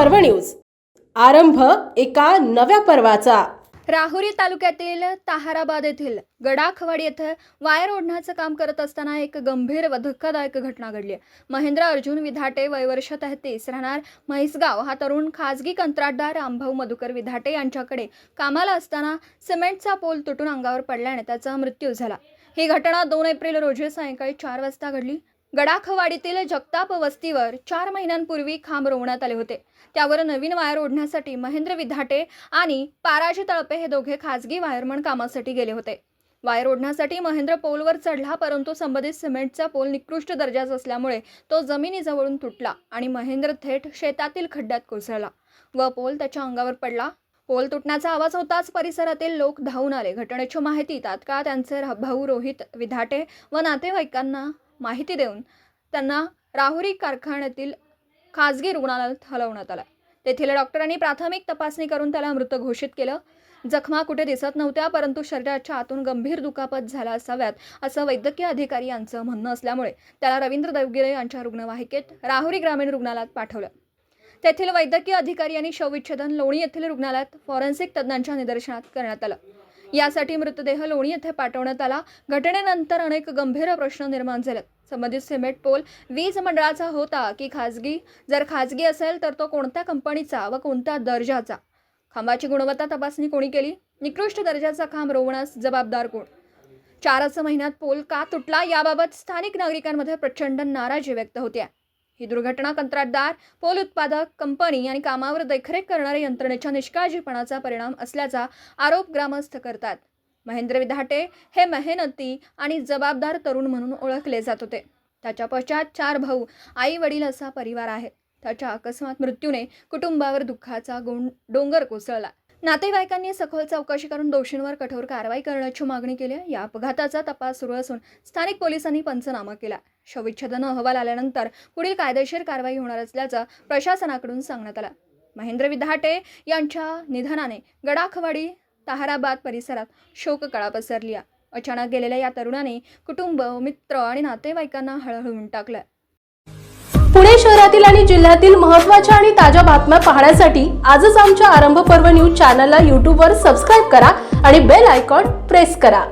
पर्व न्यूज। आरंभ एका नव्या पर्वाचा। राहुरी तालुक्यातील ताहाराबाद येथील गडाखवाडी येथे वायर ओढण्याचं काम करत असताना एक गंभीर व धक्कादायक घटना घडली। महेंद्र अर्जुन विधाटे वय वर्ष 33 राहणार म्हैसगाव हा तरुण खाजगी कंत्राटदार रामभाऊ मधुकर विधाटे यांच्याकडे कामाला असताना सिमेंटचा पोल तुटून अंगावर पडल्याने त्याचा मृत्यू झाला। ही घटना 2 एप्रिल रोजी सायंकाळी 4 वाजता घडली। गडाखवाडीतील जगताप वस्तीवर 4 महिन्यांपूर्वी खांब रोवण्यात आले होते। त्यावर नवीन वायर ओढण्यासाठी महेंद्र विधाटे आणि पाराजी तळपे हे दोघे खाजगी वायरमन कामासाठी गेले होते। वायर ओढण्यासाठी महेंद्र पोलवर चढला, परंतु संबंधित सिमेंटचा पोल निकृष्ट दर्जाचा असल्यामुळे तो जमिनीजवळून तुटला आणि महेंद्र थेट शेतातील खड्ड्यात कोसळला व पोल त्याच्या अंगावर पडला। पोल तुटण्याचा आवाज होताच परिसरातील लोक धावून आले। घटनेची माहिती तात्काळ त्यांचे भाऊ रोहित विधाटे व नातेवाईकांना माहिती देऊन त्यांना राहुरी कारखान्यातील खाजगी रुग्णालयात हलवण्यात आला। तेथील डॉक्टरांनी प्राथमिक तपासणी करून त्याला मृत घोषित केलं। जखमा कुठे दिसत नव्हत्या, परंतु शरीराच्या आतून गंभीर दुखापत झाला असाव्यात असं वैद्यकीय अधिकारी यांचं म्हणणं असल्यामुळे त्याला रवींद्र देवगिरे यांच्या रुग्णवाहिकेत राहुरी ग्रामीण रुग्णालयात पाठवलं। तेथील वैद्यकीय अधिकारी यांनी शवविच्छेदन लोणी येथील रुग्णालयात फॉरेन्सिक तज्ज्ञांच्या निदर्शनात करण्यात आलं। यासाठी मृतदेह लोणी येथे पाठवण्यात आला। घटनेनंतर अनेक गंभीर प्रश्न निर्माण झाले। संबंधित सिमेंट पोल वीज मंडळाचा होता की खाजगी? जर खाजगी असेल तर तो कोणत्या कंपनीचा व कोणत्या दर्जाचा? खांबाची गुणवत्ता तपासणी कोणी केली? निकृष्ट दर्जाचा खांब रोवण्यास जबाबदार कोण? 4च महिन्यात पोल का तुटला याबाबत स्थानिक नागरिकांमध्ये प्रचंड नाराजी व्यक्त होते। ही दुर्घटना कंत्राटदार, पोल उत्पादक कंपनी आणि कामावर देखरेख करणाऱ्या यंत्रणेच्या निष्काळजीपणाचा परिणाम असल्याचा आरोप ग्रामस्थ करतात। महेंद्र विधाटे हे मेहनती आणि जबाबदार तरुण म्हणून ओळखले जात होते। त्याच्या पश्चात 4 भाऊ, आई वडील असा परिवार आहे। त्याच्या अकस्मात मृत्यूने कुटुंबावर दुःखाचा डोंगर कोसळला। नातेवाईकांनी सखोल चौकशी करून दोषींवर कठोर कारवाई करण्याची मागणी केली आहे। या अपघाताचा तपास सुरू असून स्थानिक पोलिसांनी पंचनामा केला। शवविच्छेदन अहवाल आल्यानंतर पुढील कायदेशीर कारवाई होणार असल्याचं प्रशासनाकडून सांगण्यात आलं। महेंद्र विधाटे यांच्या निधनाने गडाखवाडी ताहाराबाद परिसरात शोककळा पसरली आहे। अचानक गेलेल्या या तरुणाने कुटुंब, मित्र आणि नातेवाईकांना हळहळून टाकलं। पुणे शहरातील आणि जिल्ह्यातील महत्त्वाच्या आणि ताज्या बातम्या पाहण्यासाठी आजच आमच्या आरंभ पर्व न्यूज चॅनलला YouTube वर सबस्क्राइब करा आणि बेल आयकॉन प्रेस करा।